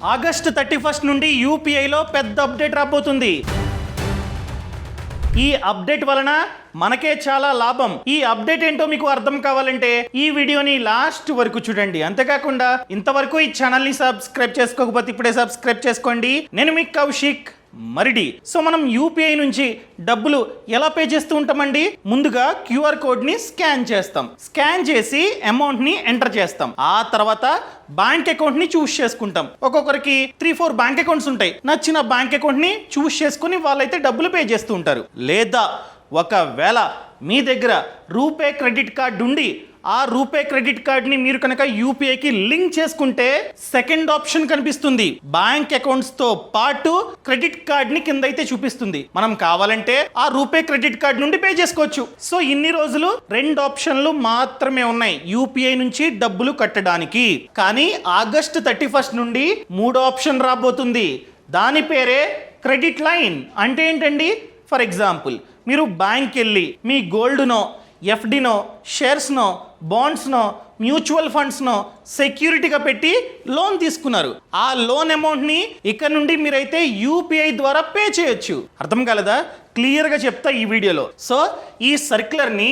August 31 నుండి యూపీఐలో పెద్ద update రాబోతుంది. ఈ అప్డేట్ వలన మనకే చాలా లాభం. ఈ అప్డేట్ ఏంటో మీకు అర్థం కావాలంటే ఈ వీడియోని లాస్ట్ వరకు చూడండి. అంతేకాకుండా ఇంతవరకు ఈ ఛానల్ని సబ్స్క్రైబ్ చేసుకోకపోతే ఇప్పుడే సబ్స్క్రైబ్ చేసుకోండి. నేను మీ కౌశిక్ మరిడి. సో మనం యూపీఐ నుంచి డబ్బులు ఎలా పే చేస్తూ ఉంటామండి? ముందుగా క్యూఆర్ కోడ్ని స్కాన్ చేస్తాం. స్కాన్ చేసి అమౌంట్ని ఎంటర్ చేస్తాం. ఆ తర్వాత బ్యాంక్ అకౌంట్ని చూస్ చేసుకుంటాం. ఒక్కొక్కరికి 3-4 బ్యాంక్ అకౌంట్స్ ఉంటాయి. నచ్చిన బ్యాంక్ అకౌంట్ని చూస్ చేసుకుని వాళ్ళైతే డబ్బులు పే చేస్తూ ఉంటారు. లేదా ఒకవేళ మీ దగ్గర రూపే క్రెడిట్ కార్డు ఉండి ఆ రూపే క్రెడిట్ కార్డ్ని మీరు కనుక యూపీఐకి లింక్ చేసుకుంటే సెకండ్ ఆప్షన్ కనిపిస్తుంది. బ్యాంక్ అకౌంట్స్ తో పాటు క్రెడిట్ కార్డ్ని కింద అయితే చూపిస్తుంది. మనం కావాలంటే ఆ రూపే క్రెడిట్ కార్డ్ నుండి పే చేసుకోవచ్చు. సో ఇన్ని రోజులు 2 ఆప్షన్లు మాత్రమే ఉన్నాయి యూపీఐ నుంచి డబ్బులు కట్టడానికి. కానీ ఆగస్టు 31 నుండి 3వ ఆప్షన్ రాబోతుంది. దాని పేరే క్రెడిట్ లైన్. అంటే ఏంటండి? ఫర్ ఎగ్జాంపుల్, మీరు బ్యాంక్ వెళ్ళి మీ గోల్డ్నో, ఎఫ్డినో, షేర్స్నో, బాండ్స్నో, మ్యూచువల్ ఫండ్స్నో సెక్యూరిటీగా పెట్టి లోన్ తీసుకున్నారు. ఆ లోన్ అమౌంట్ని ఇక్కడ నుండి మీరైతే యూపీఐ ద్వారా పే చేయొచ్చు. అర్థం కాలేదా? క్లియర్గా చెప్తా ఈ వీడియోలో. సో ఈ సర్క్యులర్ని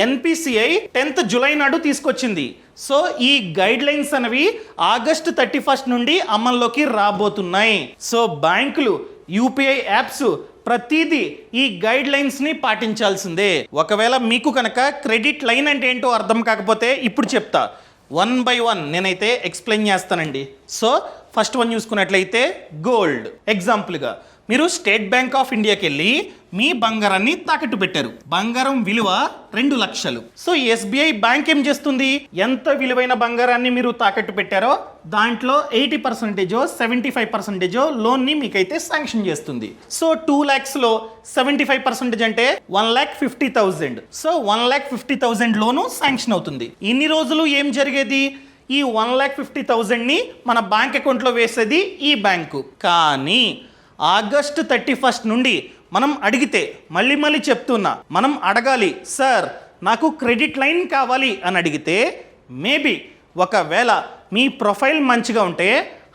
ఎన్పిసిఐ 10th జూలై నాడు తీసుకొచ్చింది. సో ఈ గైడ్ లైన్స్ అనేవి ఆగస్టు 31 నుండి అమల్లోకి రాబోతున్నాయి. సో బ్యాంకులు, యూపీఐ యాప్స్ ప్రతిదీ ఈ గైడ్ లైన్స్ని పాటించాల్సిందే. ఒకవేళ మీకు కనుక క్రెడిట్ లైన్ అంటే ఏంటో అర్థం కాకపోతే ఇప్పుడు చెప్తా. 1 by 1 నేనైతే ఎక్స్ప్లెయిన్ చేస్తానండి. సో ఫస్ట్ వన్ చూసుకున్నట్లయితే గోల్డ్. ఎగ్జాంపుల్గా మీరు స్టేట్ బ్యాంక్ ఆఫ్ ఇండియాకి వెళ్ళి మీ బంగారాన్ని తాకట్టు పెట్టారు. బంగారం విలువ 2 లక్షలు. సో ఎస్బీఐ బ్యాంక్ ఏం చేస్తుంది? ఎంత విలువైన బంగారాన్ని మీరు తాకట్టు పెట్టారో దాంట్లో 80% 75% లోన్ని మీకైతే శాంక్షన్ చేస్తుంది. సో 2 lakhsలో 75% అంటే 1,50,000. సో 1,50,000 లోను శాంక్షన్ అవుతుంది. ఇన్ని రోజులు ఏం జరిగేది? ఈ 1,50,000ని మన బ్యాంక్ అకౌంట్లో వేసేది ఈ బ్యాంకు. కానీ ఆగస్టు 31 నుండి మనం అడిగితే, మళ్ళీ చెప్తున్నా, మనం అడగాలి, సార్ నాకు క్రెడిట్ లైన్ కావాలి అని అడిగితే మేబీ ఒకవేళ మీ ప్రొఫైల్ మంచిగా ఉంటే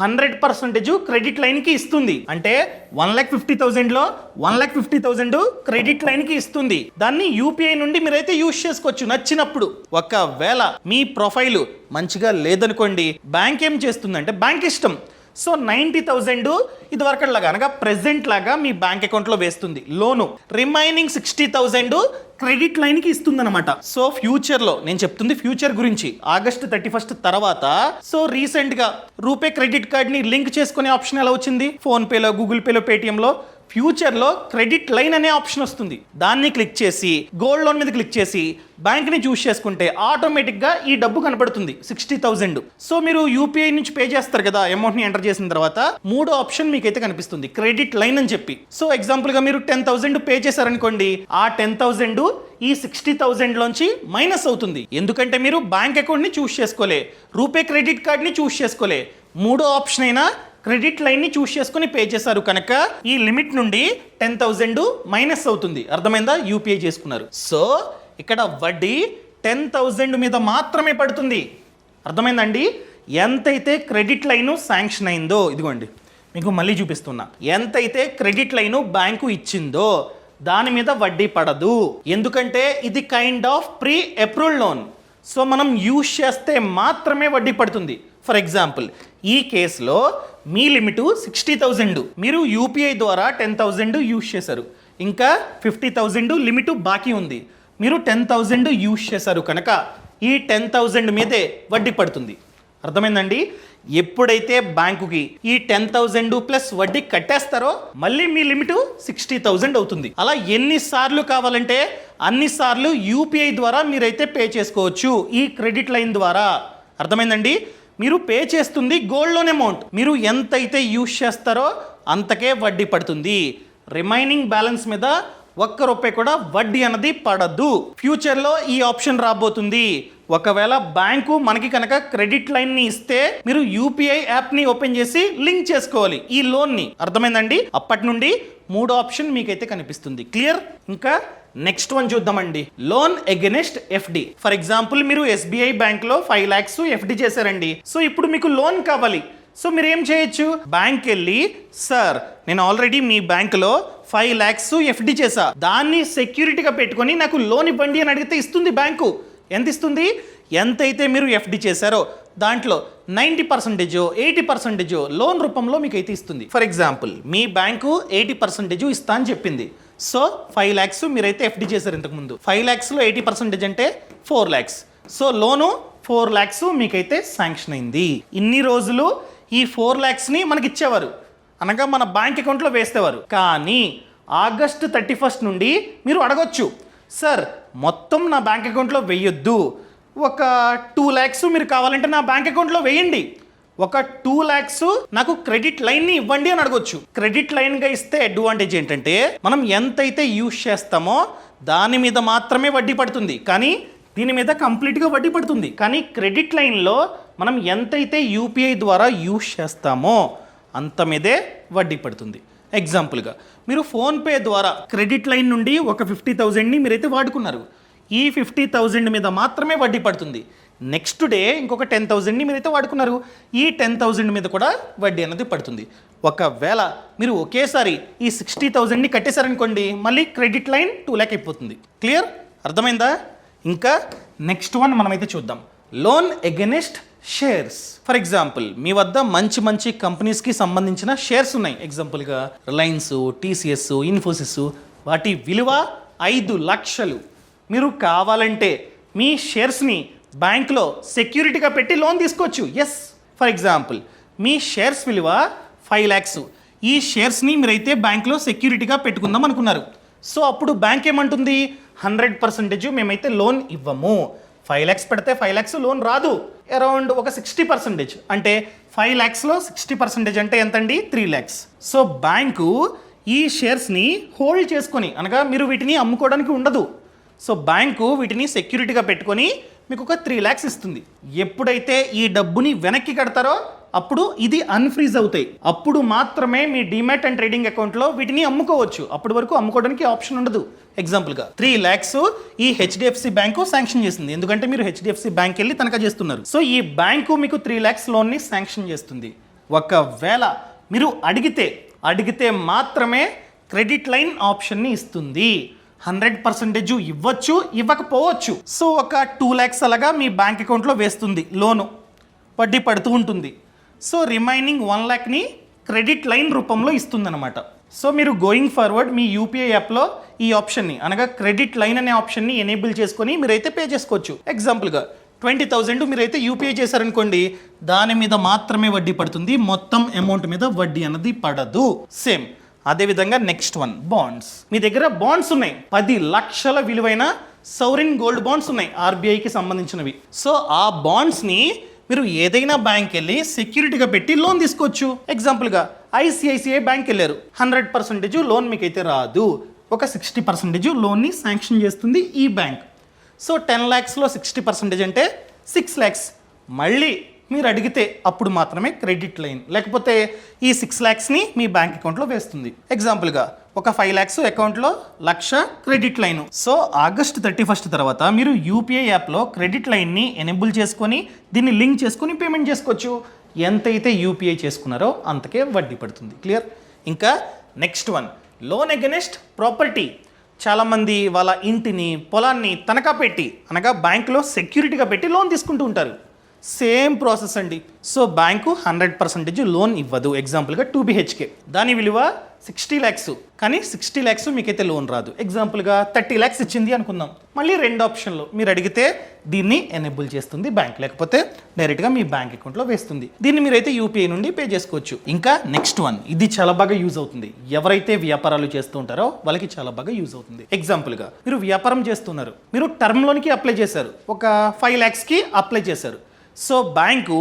100% క్రెడిట్ లైన్కి ఇస్తుంది. అంటే 1,50,000లో 1,50,000 క్రెడిట్ లైన్కి ఇస్తుంది. దాన్ని యూపీఐ నుండి మీరైతే యూజ్ చేసుకోవచ్చు నచ్చినప్పుడు. ఒకవేళ మీ ప్రొఫైల్ మంచిగా లేదనుకోండి, బ్యాంక్ ఏం చేస్తుందంటే, బ్యాంక్ ఇష్టం, సో 90,000 ఇది వరకట్లాగా అనగా ప్రెజెంట్ లాగా మీ బ్యాంక్ అకౌంట్లో వేస్తుంది లోను. రిమైనింగ్ 60,000 క్రెడిట్ లైన్కి ఇస్తుందన్నమాట. సో ఫ్యూచర్లో, నేను చెప్తుంది ఫ్యూచర్ గురించి, ఆగస్టు 31 తర్వాత, సో రీసెంట్గా రూపే క్రెడిట్ కార్డ్ని లింక్ చేసుకునే ఆప్షన్ ఎలా వచ్చింది? ఫోన్పేలో, గూగుల్ పేలో, పేటిఎంలో ఫ్యూచర్లో క్రెడిట్ లైన్ అనే ఆప్షన్ వస్తుంది. దాన్ని క్లిక్ చేసి గోల్డ్ లోన్ మీద క్లిక్ చేసి బ్యాంక్ని చూస్ చేసుకుంటే ఆటోమేటిక్గా ఈ డబ్బు కనబడుతుంది 60,000. సో మీరు యూపీఐ నుంచి పే చేస్తారు కదా అమౌంట్ని ఎంటర్ చేసిన తర్వాత, 3వ ఆప్షన్ మీకైతే కనిపిస్తుంది క్రెడిట్ లైన్ అని చెప్పి. సో ఎగ్జాంపుల్గా మీరు 10,000 పే చేశారనుకోండి, ఆ 10,000 ఈ 60,000 లోంచి మైనస్ అవుతుంది. ఎందుకంటే మీరు బ్యాంక్ అకౌంట్ని చూస్ చేసుకోలే, రూపే క్రెడిట్ కార్డ్ని చూస్ చేసుకోలే, 3వ ఆప్షన్ అయినా క్రెడిట్ లైన్ని చూస్ చేసుకుని పే చేశారు కనుక ఈ లిమిట్ నుండి 10,000 మైనస్ అవుతుంది. అర్థమైందా? యూపీఐ చేసుకున్నారు. సో ఇక్కడ వడ్డీ 10,000 మీద మాత్రమే పడుతుంది. అర్థమైందండి? ఎంతైతే క్రెడిట్ లైను శాంక్షన్ అయిందో, ఇదిగోండి మీకు మళ్ళీ చూపిస్తున్నా, ఎంతైతే క్రెడిట్ లైను బ్యాంకు ఇచ్చిందో దాని మీద వడ్డీ పడదు. ఎందుకంటే ఇది kind of pre approved loan. So మనం యూజ్ చేస్తే మాత్రమే వడ్డీ పడుతుంది. ఫర్ ఎగ్జాంపుల్, ఈ కేసులో మీ లిమిటు 60,000, మీరు యూపీఐ ద్వారా 10,000 యూజ్ చేశారు, ఇంకా 50,000 లిమిటు బాకీ ఉంది. మీరు 10,000 యూజ్ చేశారు కనుక ఈ 10,000 మీదే వడ్డీ పడుతుంది. అర్థమైందండి? ఎప్పుడైతే బ్యాంకుకి ఈ 10,000 ప్లస్ వడ్డీ కట్టేస్తారో మళ్ళీ మీ లిమిట్ 60,000 అవుతుంది. అలా ఎన్నిసార్లు కావాలంటే అన్నిసార్లు యూపీఐ ద్వారా మీరైతే పే చేసుకోవచ్చు ఈ క్రెడిట్ లైన్ ద్వారా. అర్థమైందండి? మీరు పే చేస్తుంది గోల్డ్ లోన్ అమౌంట్, మీరు ఎంతైతే యూజ్ చేస్తారో అంతకే వడ్డీ పడుతుంది. రిమైనింగ్ బ్యాలెన్స్ మీద ₹1 కూడా వడ్డీ అన్నది పడదు. ఫ్యూచర్లో ఈ ఆప్షన్ రాబోతుంది. ఒకవేళ బ్యాంకు మనకి కనుక క్రెడిట్ లైన్ని ఇస్తే మీరు యూపీఐ యాప్ని ఓపెన్ చేసి లింక్ చేసుకోవాలి ఈ లోన్ని. అర్థమైందండి? అప్పటి నుండి 3వ ఆప్షన్ మీకైతే కనిపిస్తుంది. క్లియర్? ఇంకా నెక్స్ట్ వన్ చూద్దామండి. Loan against FD. For example, మీరు ఎస్బీఐ బ్యాంక్లో 5 lakhs ఎఫ్డి చేశారండి. సో ఇప్పుడు మీకు లోన్ కావాలి. సో మీరు ఏం చేయొచ్చు, బ్యాంక్ వెళ్ళి సార్ నేను ఆల్రెడీ మీ బ్యాంకులో 5 lakhs ఎఫ్డి చేశా, దాన్ని సెక్యూరిటీగా పెట్టుకొని నాకు లోన్ ఇవ్వండి అని అడిగితే ఇస్తుంది బ్యాంకు. ఎంత ఇస్తుంది, ఎంతైతే మీరు ఎఫ్డి చేశారో దాంట్లో 90% 80% లోన్ రూపంలో మీకు అయితే ఇస్తుంది. ఫర్ ఎగ్జాంపుల్ మీ బ్యాంకు 80% ఇస్తా అని చెప్పింది. సో 5 lakhs మీరైతే ఎఫ్డి చేశారు ఇంతకుముందు. 5 lakhsలో 80% అంటే 4 lakhs. సో లోను 4 lakhs మీకైతే శాంక్షన్ అయింది. ఇన్ని రోజులు ఈ 4 lakhsని మనకి ఇచ్చేవారు, అనగా మన బ్యాంక్ అకౌంట్లో వేసేవారు. కానీ August 31st నుండి మీరు అడగొచ్చు, సార్ మొత్తం నా బ్యాంక్ అకౌంట్లో వేయొద్దు, ఒక 2 lakhs మీరు కావాలంటే నా బ్యాంక్ అకౌంట్లో వేయండి, ఒక 2 lakhs నాకు క్రెడిట్ లైన్ని ఇవ్వండి అని అడగొచ్చు. క్రెడిట్ లైన్గా ఇస్తే అడ్వాంటేజ్ ఏంటంటే మనం ఎంతైతే యూజ్ చేస్తామో దాని మీద మాత్రమే వడ్డీ పడుతుంది, కానీ దీని మీద కంప్లీట్గా వడ్డీ పడుతుంది. కానీ క్రెడిట్ లైన్లో మనం ఎంతైతే యూపీఐ ద్వారా యూజ్ చేస్తామో అంత మీదే వడ్డీ పడుతుంది. ఎగ్జాంపుల్గా మీరు ఫోన్పే ద్వారా క్రెడిట్ లైన్ నుండి ఒక 50,000ని మీరైతే వాడుకున్నారు, ఈ 50,000 మీద మాత్రమే వడ్డీ పడుతుంది. నెక్స్ట్ డే ఇంకొక 10,000ని మీరైతే వాడుకున్నారు, ఈ 10,000 మీద కూడా వడ్డీ అనేది పడుతుంది. ఒకవేళ మీరు ఒకేసారి ఈ 60,000ని కట్టేశారనుకోండి, మళ్ళీ క్రెడిట్ లైన్ 2 lakh అయిపోతుంది. క్లియర్, అర్థమైందా? ఇంకా నెక్స్ట్ వన్ మనమైతే చూద్దాం, loan against shares. For example మీ వద్ద మంచి మంచి కంపెనీస్కి సంబంధించిన షేర్స్ ఉన్నాయి. ఎగ్జాంపుల్గా రిలయన్స్, టీసీఎస్, ఇన్ఫోసిస్, వాటి విలువ 5 lakhs. మీరు కావాలంటే మీ షేర్స్ని బ్యాంక్లో సెక్యూరిటీగా పెట్టి లోన్ తీసుకోవచ్చు. ఎస్, ఫర్ ఎగ్జాంపుల్ మీ షేర్స్ విలువ 5 lakhs, ఈ షేర్స్ని మీరైతే బ్యాంక్లో సెక్యూరిటీగా పెట్టుకుందాం అనుకున్నారు. సో అప్పుడు బ్యాంక్ ఏమంటుంది, 100% మేమైతే లోన్ ఇవ్వము. 5 lakhs పెడితే 5 lakhs లోన్ రాదు, అరౌండ్ ఒక 60%, అంటే 5 lakhsలో 60% అంటే ఎంతండి, 3 lakhs. సో బ్యాంకు ఈ షేర్స్ని హోల్డ్ చేసుకొని, అనగా మీరు వీటిని అమ్ముకోవడానికి ఉండదు, సో బ్యాంకు వీటిని సెక్యూరిటీగా పెట్టుకొని మీకు ఒక 3 lakhs ఇస్తుంది. ఎప్పుడైతే ఈ డబ్బుని వెనక్కి కడతారో అప్పుడు ఇది అన్ఫ్రీజ్ అవుతాయి, అప్పుడు మాత్రమే మీ డిమాట్ అండ్ ట్రేడింగ్ అకౌంట్లో వీటిని అమ్ముకోవచ్చు. అప్పటి వరకు అమ్ముకోవడానికి ఆప్షన్ ఉండదు. ఎగ్జాంపుల్గా 3 lakhs ఈ హెచ్డిఎఫ్సి బ్యాంకు శాంక్షన్ చేసింది, ఎందుకంటే మీరు హెచ్డిఎఫ్సి బ్యాంక్ వెళ్ళి తనఖా చేస్తున్నారు. సో ఈ బ్యాంకు మీకు 3 lakhs లోన్ని శాంక్షన్ చేస్తుంది. ఒకవేళ మీరు అడిగితే మాత్రమే క్రెడిట్ లైన్ ఆప్షన్ని ఇస్తుంది. 100% ఇవ్వచ్చు, ఇవ్వకపోవచ్చు. సో ఒక 2 lakhs అలాగా మీ బ్యాంక్ అకౌంట్లో వేస్తుంది, లోను వడ్డీ పడుతూ ఉంటుంది. సో రిమైనింగ్ 1 lakhని క్రెడిట్ లైన్ రూపంలో ఇస్తుందన్నమాట. సో మీరు గోయింగ్ ఫార్వర్డ్ మీ యూపీఐ యాప్లో ఈ ఆప్షన్ని, అనగా క్రెడిట్ లైన్ అనే ఆప్షన్ని ఎనేబుల్ చేసుకొని మీరైతే పే చేసుకోవచ్చు. ఎగ్జాంపుల్గా 20,000 మీరైతే యూపీఐ చేశారనుకోండి, దాని మీద మాత్రమే వడ్డీ పడుతుంది, మొత్తం అమౌంట్ మీద వడ్డీ అన్నది పడదు. సేమ్ అదేవిధంగా నెక్స్ట్ వన్, బాండ్స్. మీ దగ్గర బాండ్స్ ఉన్నాయి, 10 lakhs విలువైన సౌరిన్ గోల్డ్ బాండ్స్ ఉన్నాయి, ఆర్బీఐకి సంబంధించినవి. సో ఆ బాండ్స్ని మీరు ఏదైనా బ్యాంక్ వెళ్ళి సెక్యూరిటీగా పెట్టి లోన్ తీసుకోవచ్చు. ఎగ్జాంపుల్గా ఐసిఐసిఐ బ్యాంక్ వెళ్ళారు, 100% లోన్ మీకైతే రాదు, ఒక 60% లోన్ని శాంక్షన్ చేస్తుంది ఈ బ్యాంక్. సో 10 lakhsలో 60% అంటే 6 lakhs. మళ్ళీ మీరు అడిగితే అప్పుడు మాత్రమే క్రెడిట్ లైన్, లేకపోతే ఈ 6 lakhsని మీ బ్యాంక్ అకౌంట్లో వేస్తుంది. ఎగ్జాంపుల్గా ఒక 5 lakhs అకౌంట్లో 1,00,000 credit line. So August 31st తర్వాత మీరు యూపీఐ యాప్లో క్రెడిట్ లైన్ని ఎనేబుల్ చేసుకొని దీన్ని లింక్ చేసుకొని పేమెంట్ చేసుకోవచ్చు. ఎంతైతే యూపీఐ చేసుకున్నారో అంతకే వడ్డీ పడుతుంది. క్లియర్? ఇంకా next one, loan against property. చాలామంది వాళ్ళ ఇంటిని, పొలాన్ని తనఖా పెట్టి, అనగా బ్యాంకులో సెక్యూరిటీగా పెట్టి లోన్ తీసుకుంటూ ఉంటారు. సేమ్ ప్రాసెస్ అండి. సో బ్యాంకు 100% లోన్ ఇవ్వదు. ఎగ్జాంపుల్గా 2 BHK, దాని విలువ 60 lakhs, కానీ 60 lakhs మీకైతే లోన్ రాదు. ఎగ్జాంపుల్గా 30 lakhs ఇచ్చింది అనుకుందాం, మళ్ళీ 2 ఆప్షన్లు, మీరు అడిగితే దీన్ని ఎనేబుల్ చేస్తుంది బ్యాంక్, లేకపోతే డైరెక్ట్గా మీ బ్యాంక్ అకౌంట్లో వేస్తుంది. దీన్ని మీరైతే యూపీఐ నుండి పే చేసుకోవచ్చు. ఇంకా నెక్స్ట్ వన్, ఇది చాలా బాగా యూజ్ అవుతుంది, ఎవరైతే వ్యాపారాలు చేస్తూ ఉంటారో వాళ్ళకి చాలా బాగా యూజ్ అవుతుంది. ఎగ్జాంపుల్గా మీరు వ్యాపారం చేస్తున్నారు, మీరు టర్మ్ లోన్కి అప్లై చేశారు, ఒక 5 lakhsకి అప్లై చేశారు. సో బ్యాంకు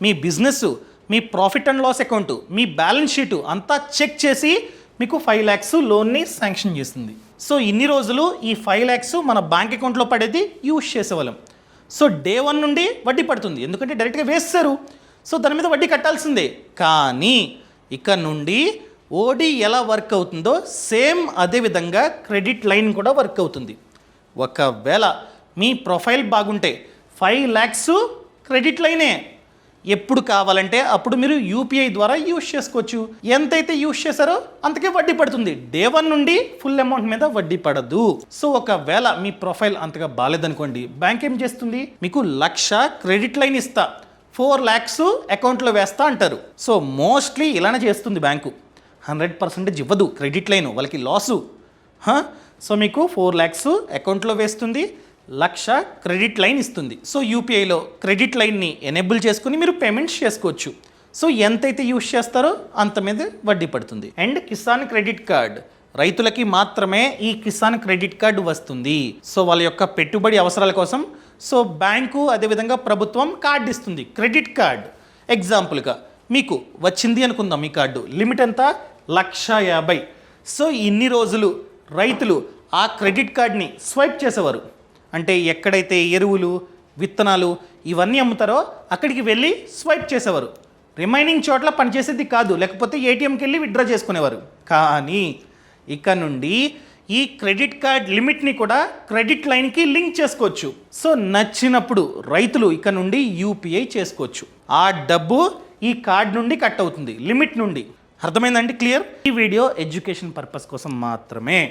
మీ బిజినెస్, మీ ప్రాఫిట్ అండ్ లాస్ అకౌంట్, మీ బ్యాలెన్స్ షీటు అంతా చెక్ చేసి మీకు 5 lakhs లోన్ని శాంక్షన్ చేస్తుంది. సో ఇన్ని రోజులు ఈ 5 lakhs మన బ్యాంక్ అకౌంట్లో పడేది యూజ్ చేసేవాళ్ళం. సో డే 1 నుండి వడ్డీ పడుతుంది, ఎందుకంటే డైరెక్ట్గా వేస్తారు, సో దాని మీద వడ్డీ కట్టాల్సిందే. కానీ ఇక నుండి ఓడి ఎలా వర్క్ అవుతుందో సేమ్ అదే విధంగా క్రెడిట్ లైన్ కూడా వర్క్ అవుతుంది. ఒకవేళ మీ ప్రొఫైల్ బాగుంటే 5 lakhs క్రెడిట్ లైనే, ఎప్పుడు కావాలంటే అప్పుడు మీరు యూపీఐ ద్వారా యూజ్ చేసుకోవచ్చు. ఎంతైతే యూజ్ చేశారో అంతకే వడ్డీ పడుతుంది. డే 1 నుండి ఫుల్ అమౌంట్ మీద వడ్డీ పడదు. సో ఒకవేళ మీ ప్రొఫైల్ అంతగా బాగాలేదనుకోండి, బ్యాంక్ ఏం చేస్తుంది, మీకు 1,00,000 క్రెడిట్ లైన్ ఇస్తా, 4 lakhs అకౌంట్లో వేస్తా అంటారు. సో మోస్ట్లీ ఇలానే చేస్తుంది బ్యాంకు. 100% ఇవ్వదు క్రెడిట్ లైన్, వాళ్ళకి లాసు. సో మీకు 4 lakhs అకౌంట్లో వేస్తుంది, 1,00,000 క్రెడిట్ లైన్ ఇస్తుంది. సో యూపీఐలో క్రెడిట్ లైన్ని ఎనేబుల్ చేసుకుని మీరు పేమెంట్స్ చేసుకోవచ్చు. సో ఎంతైతే యూజ్ చేస్తారో అంత మీద వడ్డీ పడుతుంది. అండ్ కిసాన్ క్రెడిట్ కార్డ్, రైతులకి మాత్రమే ఈ కిసాన్ క్రెడిట్ కార్డు వస్తుంది. సో వాళ్ళ యొక్క పెట్టుబడి అవసరాల కోసం సో బ్యాంకు అదేవిధంగా ప్రభుత్వం కార్డు ఇస్తుంది, క్రెడిట్ కార్డ్. ఎగ్జాంపుల్గా మీకు వచ్చింది అనుకుందాం, మీ కార్డు లిమిట్ ఎంత, 1,50,000. సో ఇన్ని రోజులు రైతులు ఆ క్రెడిట్ కార్డ్ని స్వైప్ చేసేవారు. అంటే ఎక్కడైతే ఎరువులు, విత్తనాలు ఇవన్నీ అమ్ముతారో అక్కడికి వెళ్ళి స్వైప్ చేసేవారు. రిమైనింగ్ చోట్ల పనిచేసేది కాదు, లేకపోతే ఏటీఎంకి వెళ్ళి విత్డ్రా చేసుకునేవారు. కానీ ఇక నుండి ఈ క్రెడిట్ కార్డ్ లిమిట్ని కూడా క్రెడిట్ లైన్కి లింక్ చేసుకోవచ్చు. సో నచ్చినప్పుడు రైతులు ఇక నుండి యూపీఐ చేసుకోవచ్చు. ఆ డబ్బు ఈ కార్డ్ నుండి కట్ అవుతుంది, లిమిట్ నుండి. అర్థమైందండి? క్లియర్? ఈ వీడియో ఎడ్యుకేషన్ పర్పస్ కోసం మాత్రమే.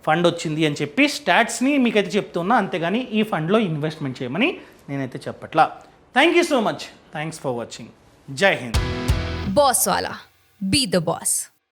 ఫండ్ వచ్చింది అని చెప్పి స్టాట్స్ని మీకైతే చెప్తున్నా, అంతేగాని ఈ ఫండ్లో ఇన్వెస్ట్మెంట్ చేయమని నేనైతే చెప్పట్లా. Thank you so much. Thanks for watching. జై Hind. Boss Wala. Be the boss.